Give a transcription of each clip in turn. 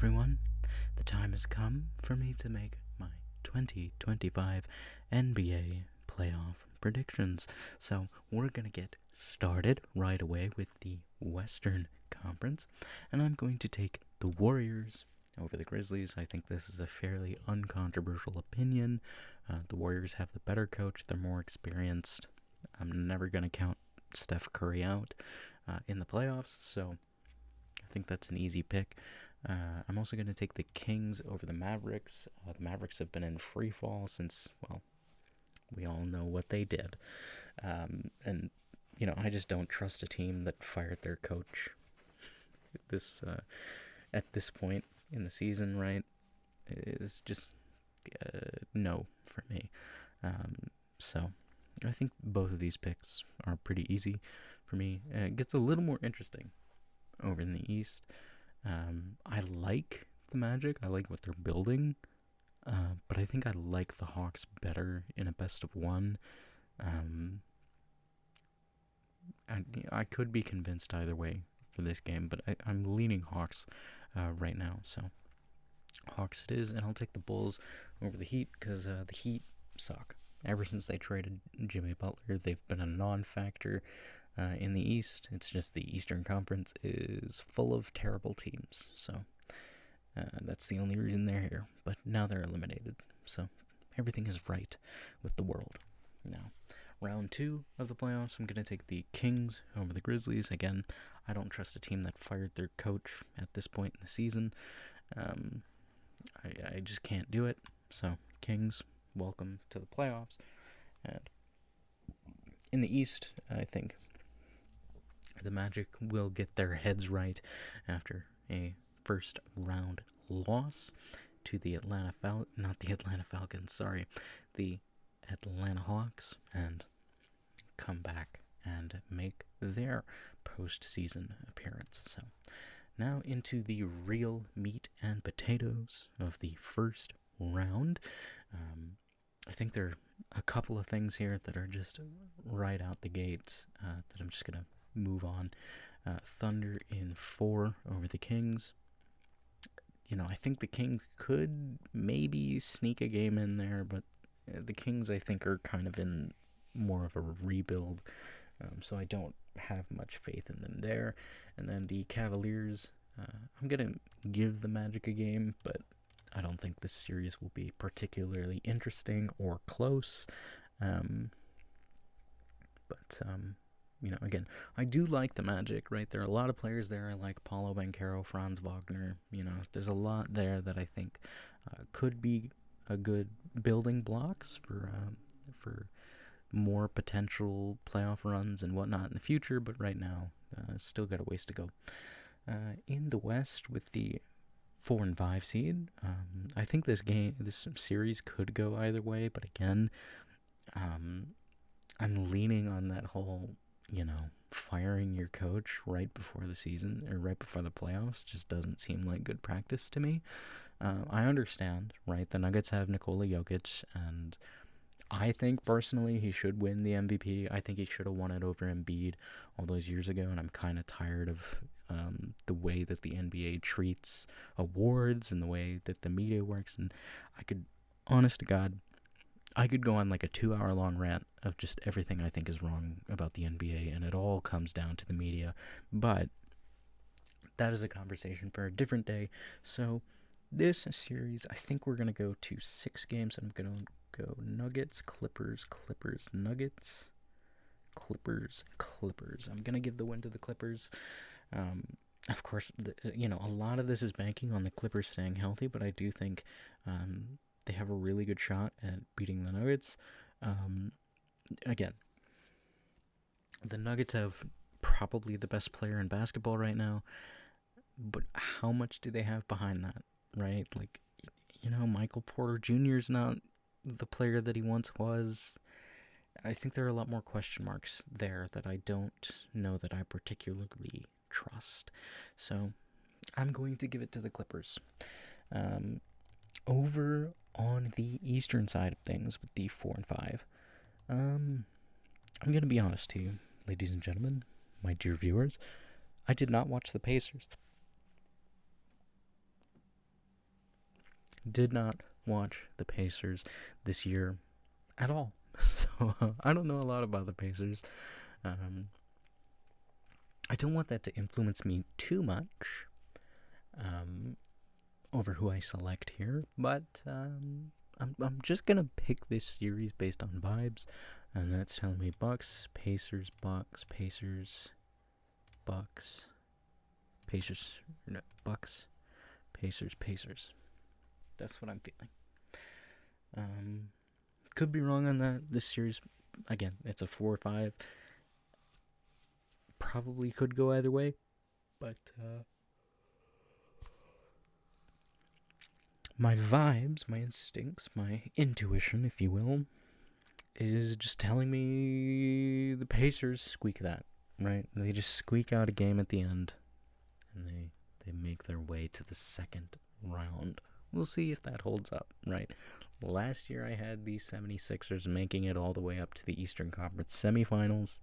everyone. The time has come for me to make my 2025 NBA playoff predictions. So we're going to get started right away with the Western Conference, and I'm going to take the Warriors over the Grizzlies. I think this is a fairly uncontroversial opinion. The Warriors have the better coach. They're more experienced. I'm never going to count Steph Curry out in the playoffs, so I think that's an easy pick. I'm also going to take the Kings over the Mavericks. The Mavericks have been in free fall since, well, we all know what they did. And, I just don't trust a team that fired their coach at this point in the season, right? It's just no for me. So I think both of these picks are pretty easy for me. It gets a little more interesting over in the East. I like the Magic. I like what they're building. But I think I like the Hawks better in a best of one. I could be convinced either way for this game, but I'm leaning Hawks right now. So Hawks it is, and I'll take the Bulls over the Heat because the Heat suck. Ever since they traded Jimmy Butler, they've been a non-factor in the East. It's just the Eastern Conference is full of terrible teams. So that's the only reason they're here. But now they're eliminated. So everything is right with the world. Now, round 2 of the playoffs, I'm going to take the Kings over the Grizzlies. Again, I don't trust a team that fired their coach at this point in the season. I just can't do it. So, Kings, welcome to the playoffs. And in the East, I think the Magic will get their heads right after a first round loss to the Atlanta Hawks, and come back and make their postseason appearance. So now into the real meat and potatoes of the first round. I think there are a couple of things here that are just right out the gates that I'm just going to move on. Thunder in 4 over the Kings. I think the Kings could maybe sneak a game in there, but the Kings, I think, are kind of in more of a rebuild, so I don't have much faith in them there. And then the Cavaliers, I'm going to give the Magic a game, but I don't think this series will be particularly interesting or close. Again, I do like the Magic, right? There are a lot of players there. I like Paulo Banchero, Franz Wagner. There's a lot there that I think could be a good building blocks for more potential playoff runs and whatnot in the future. But right now, still got a ways to go. In the West, with the 4 and 5 seed, I think this series could go either way. But again, I'm leaning on that whole, firing your coach right before the season or right before the playoffs just doesn't seem like good practice to me. I understand, right? The Nuggets have Nikola Jokic, and I think personally he should win the MVP. I think he should have won it over Embiid all those years ago, and I'm kind of tired of the way that the NBA treats awards and the way that the media works. And honest to God, I could go on like a 2-hour-long rant of just everything I think is wrong about the NBA, and it all comes down to the media. But that is a conversation for a different day. So this series, I think we're going to go to 6 games. I'm going to go Nuggets, Clippers, Nuggets, Clippers. I'm going to give the win to the Clippers. Of course, a lot of this is banking on the Clippers staying healthy, but I do think they have a really good shot at beating the Nuggets. Again, the Nuggets have probably the best player in basketball right now, but how much do they have behind that, right? Like, Michael Porter Jr. is not the player that he once was. I think there are a lot more question marks there that I don't know that I particularly trust. So I'm going to give it to the Clippers. Over on the Eastern side of things with the 4 and 5, I'm going to be honest to you, ladies and gentlemen, my dear viewers. I did not watch the Pacers. Did not watch the Pacers this year at all. So I don't know a lot about the Pacers. Um, I don't want that to influence me too much um, over who I select here, but I'm just gonna pick this series based on vibes, and that's telling me Bucks, Pacers, Bucks, Pacers, Bucks, Pacers, no, Bucks, Pacers, Pacers. That's what I'm feeling. Could be wrong on that. This series, again, it's a 4-5. Probably could go either way, but my vibes, my instincts, my intuition, if you will, is just telling me the Pacers squeak that, right? They just squeak out a game at the end, and they make their way to the second round. We'll see if that holds up, right? Last year I had the 76ers making it all the way up to the Eastern Conference semifinals,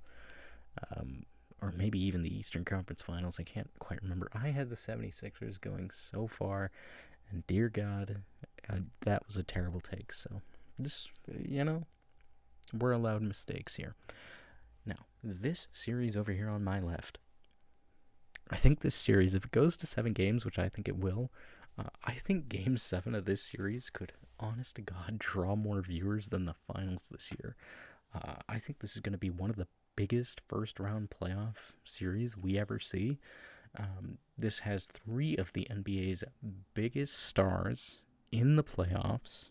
or maybe even the Eastern Conference finals. I can't quite remember. I had the 76ers going so far, and dear God, that was a terrible take. So this, we're allowed mistakes here. Now, this series over here on my left, I think this series, if it goes to 7 games, which I think it will, I think Game 7 of this series could, honest to God, draw more viewers than the finals this year. I think this is going to be one of the biggest first-round playoff series we ever see. This has 3 of the NBA's biggest stars in the playoffs.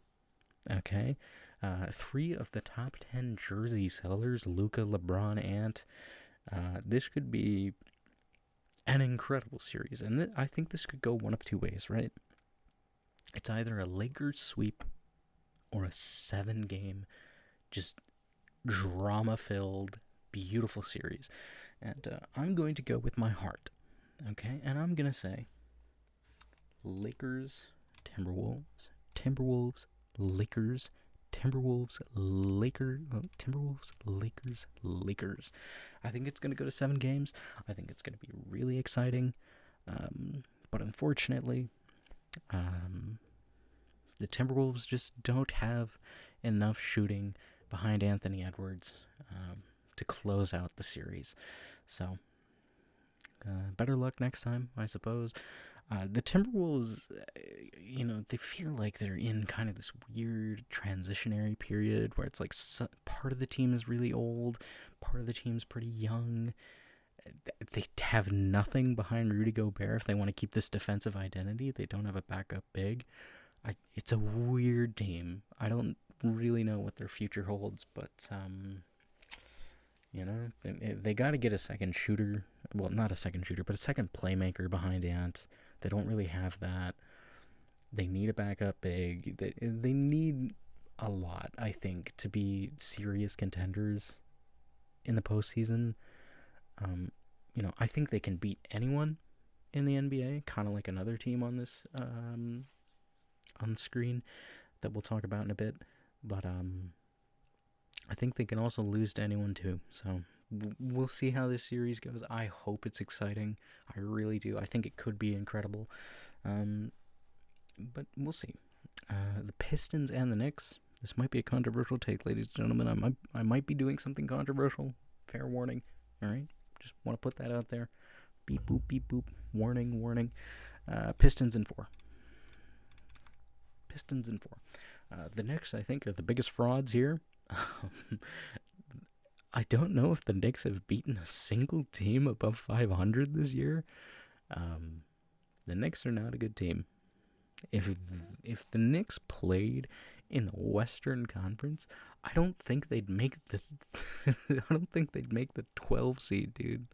Okay? 3 of the top 10 jersey sellers, Luka, LeBron, Ant. This could be an incredible series, and I think this could go one of 2 ways, right? It's either a Lakers sweep or a 7-game, just drama-filled, beautiful series. And I'm going to go with my heart, okay? And I'm going to say Lakers, Timberwolves, Timberwolves, Lakers, Timberwolves, Lakers. I think it's going to go to 7 games. I think it's going to be really exciting. But unfortunately, the Timberwolves just don't have enough shooting behind Anthony Edwards to close out the series. So, better luck next time, I suppose. The Timberwolves, they feel like they're in kind of this weird transitionary period where it's like part of the team is really old, part of the team's pretty young. They have nothing behind Rudy Gobert if they want to keep this defensive identity. They don't have a backup big. It's a weird team. I don't really know what their future holds, but they got to get a second shooter. Well, not a second shooter, but a second playmaker behind Ant. They don't really have that. They need a backup big. They need a lot, I think, to be serious contenders in the postseason. I think they can beat anyone in the NBA, kind of like another team on this on screen that we'll talk about in a bit. But I think they can also lose to anyone too. So we'll see how this series goes. I hope it's exciting. I really do. I think it could be incredible. But we'll see. The Pistons and the Knicks. This might be a controversial take, ladies and gentlemen. I might be doing something controversial. Fair warning. All right? Just want to put that out there. Beep, boop, beep, boop. Warning, warning. Pistons in 4. Pistons in 4. The Knicks, I think, are the biggest frauds here. I don't know if the Knicks have beaten a single team above 500 this year. The Knicks are not a good team. If the Knicks played in the Western Conference, I don't think they'd make the 12 seed, dude.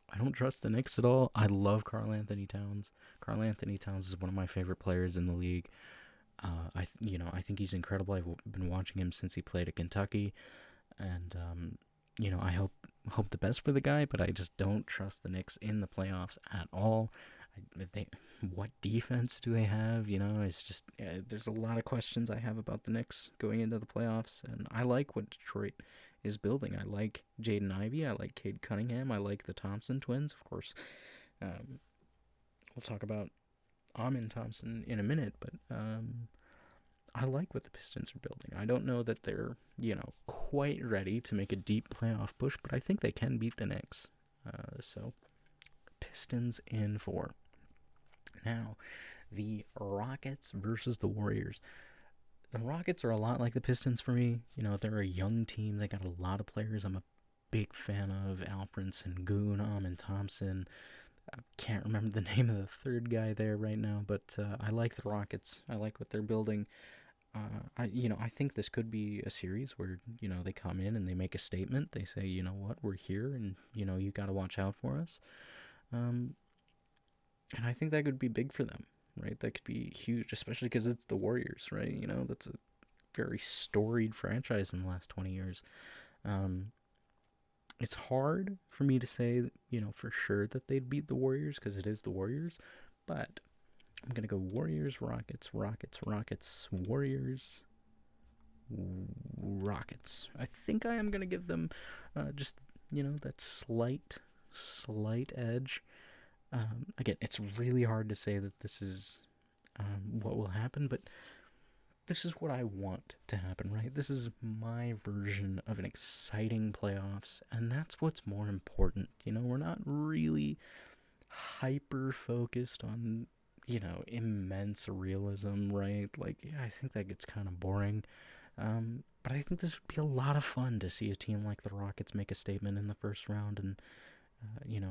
I don't trust the Knicks at all. I love Karl Anthony Towns. Karl Anthony Towns is one of my favorite players in the league. I think he's incredible. I've been watching him since he played at Kentucky, and I hope the best for the guy. But I just don't trust the Knicks in the playoffs at all. What defense do they have? It's just there's a lot of questions I have about the Knicks going into the playoffs, and I like what Detroit is building. I like Jaden Ivey. I like Cade Cunningham. I like the Thompson twins, of course. We'll talk about Amin Thompson in a minute, but I like what the Pistons are building. I don't know that they're, quite ready to make a deep playoff push, but I think they can beat the Knicks. So, Pistons in 4. Now, the Rockets versus the Warriors. The Rockets are a lot like the Pistons for me. They're a young team. They got a lot of players I'm a big fan of. Alperen Sengun, Amin Thompson. I can't remember the name of the third guy there right now, but I like the Rockets. I like what they're building. I think this could be a series where, they come in and they make a statement. They say, you know what, we're here and, you got to watch out for us. And I think that could be big for them, right? That could be huge, especially because it's the Warriors, right? That's a very storied franchise in the last 20 years. It's hard for me to say, for sure that they'd beat the Warriors because it is the Warriors, but I'm going to go Warriors, Rockets, Rockets, Rockets, Warriors, Rockets. I think I am going to give them just, that slight edge. Again, it's really hard to say that this is what will happen, but this is what I want to happen, right? This is my version of an exciting playoffs, and that's what's more important. We're not really hyper-focused on, immense realism, right? Like, I think that gets kind of boring. But I think this would be a lot of fun to see a team like the Rockets make a statement in the first round and,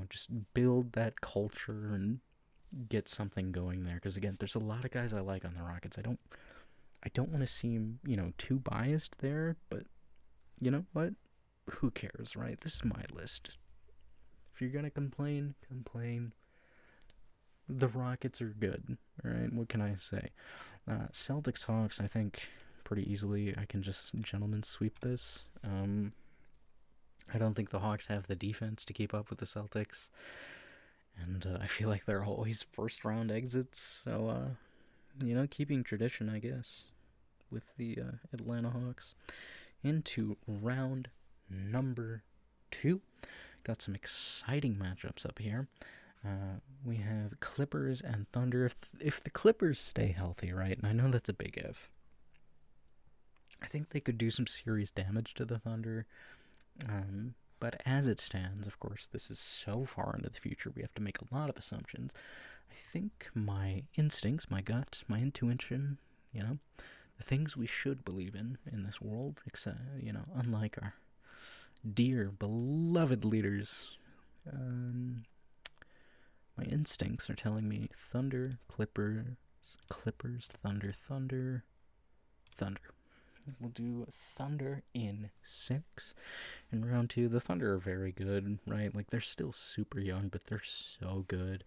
just build that culture and get something going there. Because, again, there's a lot of guys I like on the Rockets. I don't want to seem, too biased there, but you know what? Who cares, right? This is my list. If you're going to complain. The Rockets are good, right? What can I say? Celtics Hawks, I think pretty easily I can just gentleman sweep this. I don't think the Hawks have the defense to keep up with the Celtics. And I feel like they're always first round exits. So, keeping tradition, I guess, with the Atlanta Hawks. Into round number 2. Got some exciting matchups up here. We have Clippers and Thunder. If the Clippers stay healthy, right, and I know that's a big if, I think they could do some serious damage to the Thunder. But as it stands, of course, this is so far into the future, we have to make a lot of assumptions. I think my instincts, my gut, my intuition, the things we should believe in this world, except, unlike our dear, beloved leaders, my instincts are telling me Thunder, Clippers, Thunder. We'll do Thunder in 6. In round 2, the Thunder are very good, right? Like, they're still super young, but they're so good.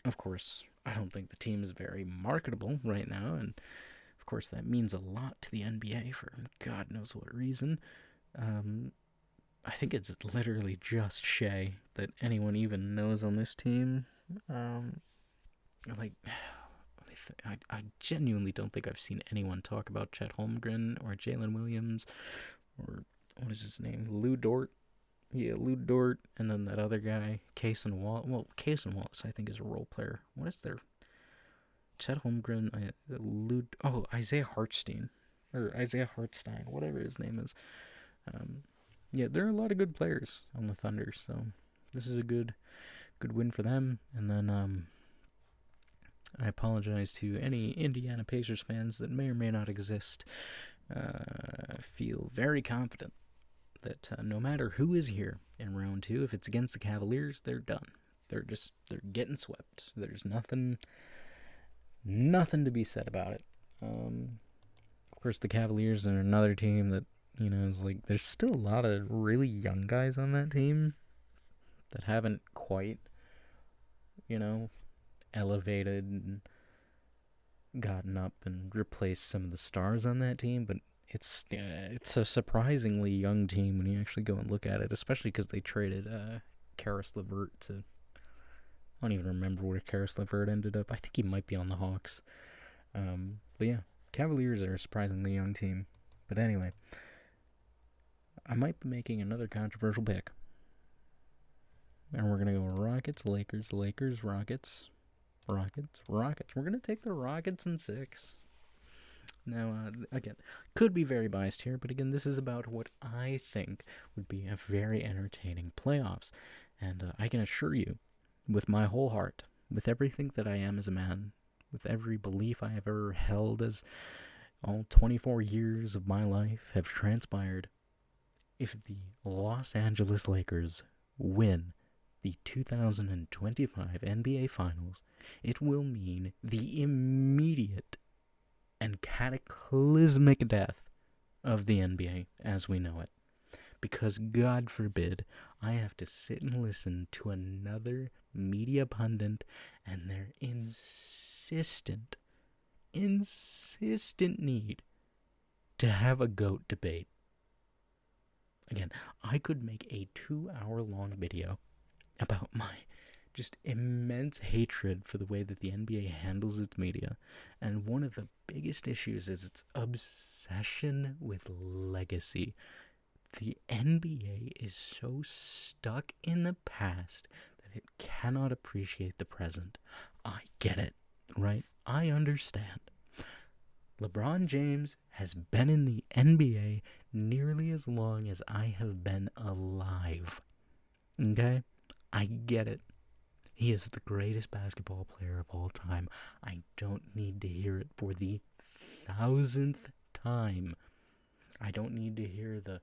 Of course, I don't think the team is very marketable right now, and of course that means a lot to the NBA for God knows what reason. I think it's literally just Shea that anyone even knows on this team. I genuinely don't think I've seen anyone talk about Chet Holmgren or Jalen Williams or, what is his name, Lou Dort. Yeah, Lou Dort, and then that other guy, Cason Wallace. Well, Cason Wallace, I think, is a role player. What is their... Chet Holmgren, Isaiah Hartstein, whatever his name is. Yeah, there are a lot of good players on the Thunder, so this is a good win for them. And then I apologize to any Indiana Pacers fans that may or may not exist. I feel very confident that no matter who is here in round 2, if it's against the Cavaliers, they're done. They're getting swept. There's nothing to be said about it. Of course, the Cavaliers are another team that, is like, there's still a lot of really young guys on that team that haven't quite, elevated and gotten up and replaced some of the stars on that team, but it's a surprisingly young team when you actually go and look at it, especially because they traded Karis LeVert to... I don't even remember where Karis LeVert ended up. I think he might be on the Hawks. But yeah, Cavaliers are a surprisingly young team. But anyway, I might be making another controversial pick. And we're going to go Rockets, Lakers, Rockets. Rockets. We're going to take the Rockets in 6. Now, again, could be very biased here, but again, this is about what I think would be a very entertaining playoffs. And I can assure you, with my whole heart, with everything that I am as a man, with every belief I have ever held as all 24 years of my life have transpired, if the Los Angeles Lakers win the 2025 NBA Finals, it will mean the immediate and cataclysmic death of the NBA as we know it. Because God forbid I have to sit and listen to another media pundit and their insistent need to have a GOAT debate. Again, I could make a 2-hour-long video about my just immense hatred for the way that the NBA handles its media. And one of the biggest issues is its obsession with legacy. The NBA is so stuck in the past that it cannot appreciate the present. I get it, right? I understand. LeBron James has been in the NBA nearly as long as I have been alive. Okay? I get it. He is the greatest basketball player of all time. I don't need to hear it for the 1000th time. I don't need to hear the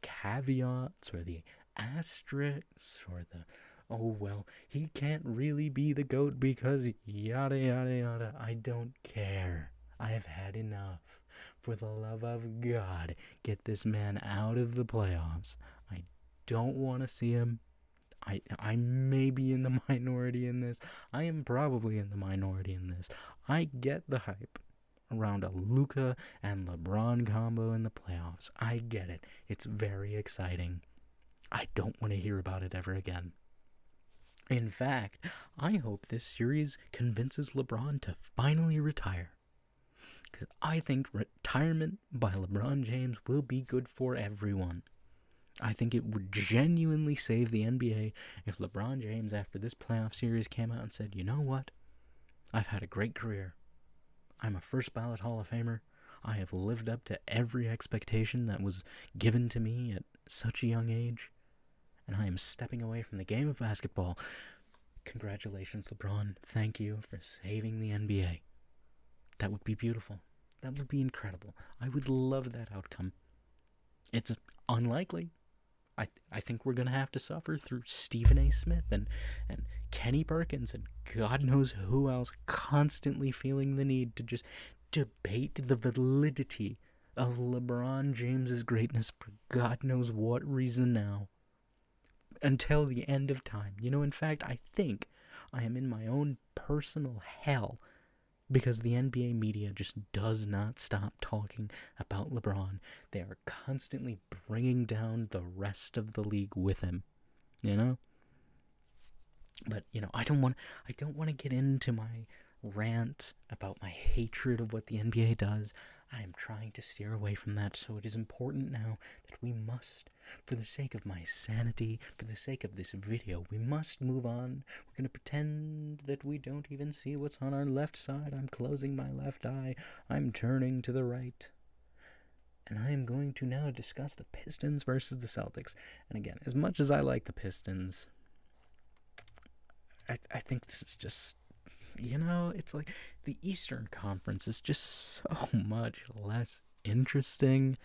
caveats or the asterisks or the, oh, well, he can't really be the GOAT because yada, yada, yada. I don't care. I have had enough. For the love of God, get this man out of the playoffs. I don't want to see him. I may be in the minority in this. I am probably in the minority in this. I get the hype around a Luka and LeBron combo in the playoffs. I get it. It's very exciting. I don't want to hear about it ever again. In fact, I hope this series convinces LeBron to finally retire. Because I think retirement by LeBron James will be good for everyone. I think it would genuinely save the NBA if LeBron James, after this playoff series, came out and said, you know what? I've had a great career. I'm a first ballot Hall of Famer. I have lived up to every expectation that was given to me at such a young age. And I am stepping away from the game of basketball. Congratulations, LeBron. Thank you for saving the NBA. That would be beautiful. That would be incredible. I would love that outcome. It's unlikely. I think we're going to have to suffer through Stephen A. Smith and Kenny Perkins and God knows who else constantly feeling the need to just debate the validity of LeBron James's greatness for God knows what reason now. Until the end of time. You know, in fact, I think I am in my own personal hell because the NBA media just does not stop talking about LeBron. They are constantly bringing down the rest of the league with him, you know? But, you know, I don't want to get into my rant about my hatred of what the NBA does. I am trying to steer away from that, so it is important now that we must, for the sake of my sanity, for the sake of this video, we must move on. We're going to pretend that we don't even see what's on our left side. I'm closing my left eye. I'm turning to the right. And I am going to now discuss the Pistons versus the Celtics. And again, as much as I like the Pistons, I think this is just, you know, it's like the Eastern Conference is just so much less interesting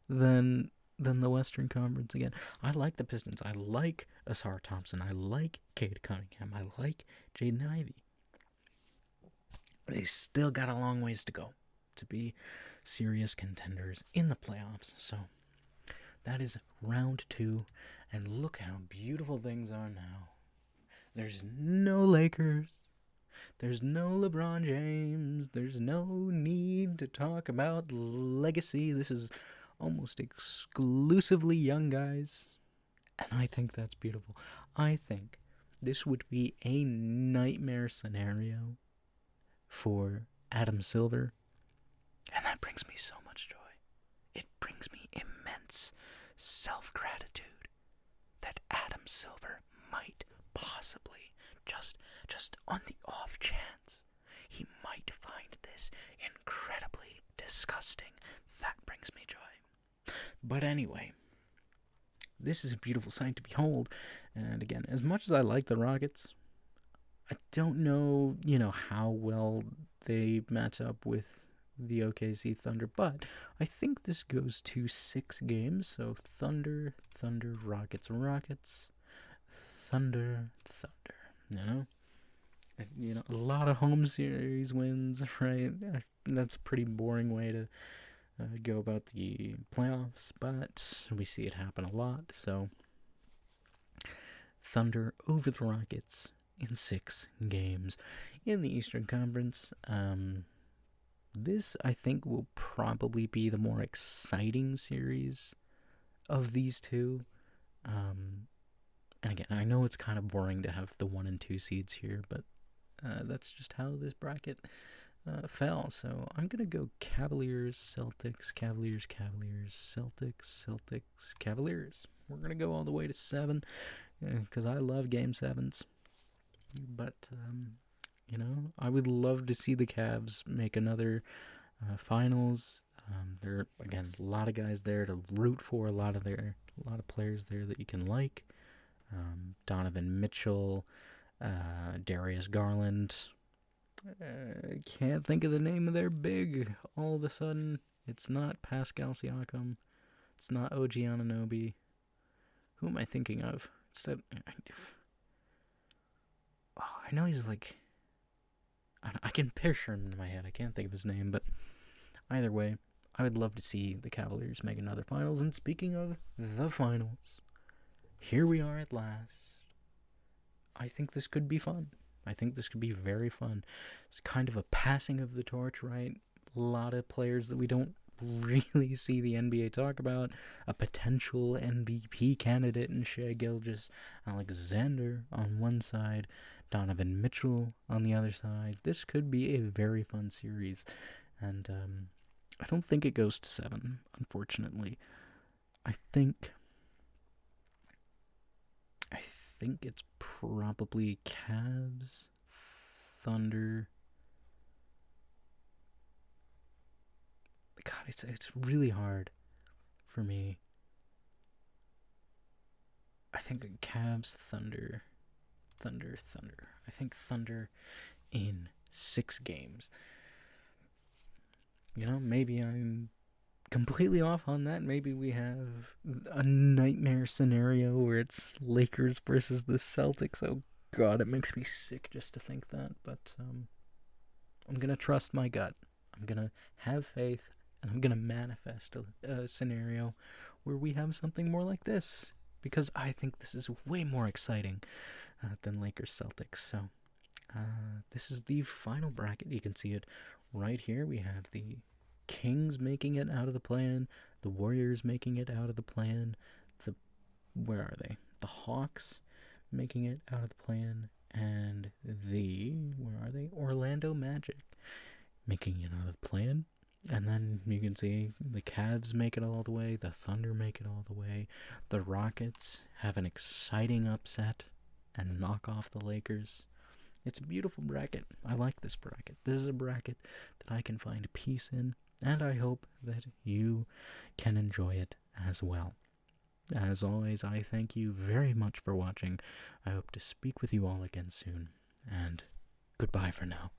than the Western Conference. Again, I like the Pistons. I like Asar Thompson. I like Cade Cunningham. I like Jaden Ivey. They still got a long ways to go to be serious contenders in the playoffs. So that is round 2. And look how beautiful things are now. There's no Lakers. There's no LeBron James. There's no need to talk about legacy. This is almost exclusively young guys. And I think that's beautiful. I think this would be a nightmare scenario for Adam Silver. And that brings me so much joy. It brings me immense self-gratitude that Adam Silver might possibly, just just on the off chance he might find this incredibly disgusting, that brings me joy. But anyway, this is a beautiful sight to behold. And again, as much as I like the Rockets, I don't know, how well they match up with the OKC Thunder, but I think this goes to 6 games. So Thunder, Rockets, Thunder. A lot of home series wins, right? That's a pretty boring way to go about the playoffs, but we see it happen a lot. So Thunder over the Rockets in 6 games in the Eastern Conference. This, I think, will probably be the more exciting series of these two. And again, I know it's kind of boring to have the 1 and 2 seeds here, but that's just how this bracket fell. So I'm going to go Cavaliers, Celtics, Celtics, Cavaliers. We're going to go all the way to 7 because I love Game 7s. But, I would love to see the Cavs make another finals. There are, again, a lot of guys there to root for, a lot of players there that you can like. Donovan Mitchell, Darius Garland. I can't think of the name of their big. All of a sudden, it's not Pascal Siakam. It's not OG Anunoby. Who am I thinking of? I know he's like... I can picture him in my head. I can't think of his name, but either way, I would love to see the Cavaliers make another finals. And speaking of the finals, here we are at last. I think this could be fun. I think this could be very fun. It's kind of a passing of the torch, right? A lot of players that we don't really see the NBA talk about. A potential MVP candidate in Shai Gilgeous-Alexander on one side, Donovan Mitchell on the other side. This could be a very fun series. And I don't think it goes to 7, unfortunately. I think it's probably Cavs, Thunder. God, it's really hard for me. I think Cavs, Thunder. I think Thunder in 6 games. Maybe I'm completely off on that. Maybe we have a nightmare scenario where it's Lakers versus the Celtics. Oh God, it makes me sick just to think that. But I'm gonna trust my gut. I'm gonna have faith, and I'm gonna manifest a scenario where we have something more like this, because I think this is way more exciting than Lakers Celtics. So this is the final bracket. You can see it right here. We have the Kings making it out of the play-in, the Warriors making it out of the play-in, where are they? The Hawks making it out of the play-in, and where are they? Orlando Magic making it out of the play-in. And then you can see the Cavs make it all the way, the Thunder make it all the way, the Rockets have an exciting upset and knock off the Lakers. It's a beautiful bracket. I like this bracket. This is a bracket that I can find peace in, and I hope that you can enjoy it as well. As always, I thank you very much for watching. I hope to speak with you all again soon, and goodbye for now.